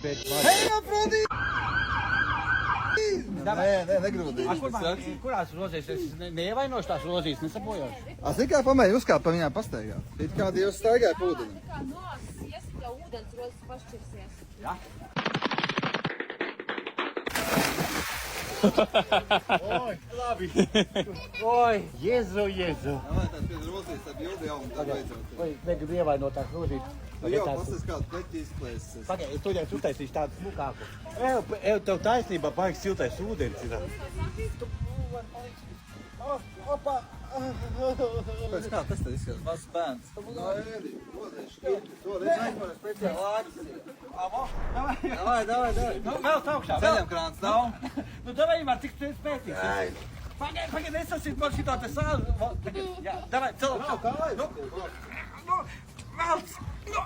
Hei, Afrodīte! Nē, negrūdīt. Kurās rozēs? Es neievainošu tās rozīs, nesapojāšu. Es tikai pamēģināju uzkāpt pa viņām pastaigāt. It kā Dievs staigāja pa ūdeni. Kā nosies, ja ūdens rozes pašķirsies. Ja? Oi, labi. Oi, Jēzu. Jā, vai tās pēc rozīs ar bildi jau un tā beidzot. Vai negribu ievainot tās rozīs? Jau pasas kādu pleķi izplēsis. Pagaid, es tuļiet uztaisīšu tādu smukāku. Tev taisnībā baigs siltais ūdens ir. Opa! Pēc kā tas tad izskatās? Mazs bērns. Nā, Ēdi, rodēšu. To redz aizmēr speciāli āķis. Amo? Davai. Nu, vēl augšā. Ceļam krāns nav. Nu, davai var tik spēcīgs. Pagaid, nesasīt man šitā te sāli. Jā, davai, cel augšā. Nu, velc! Nu!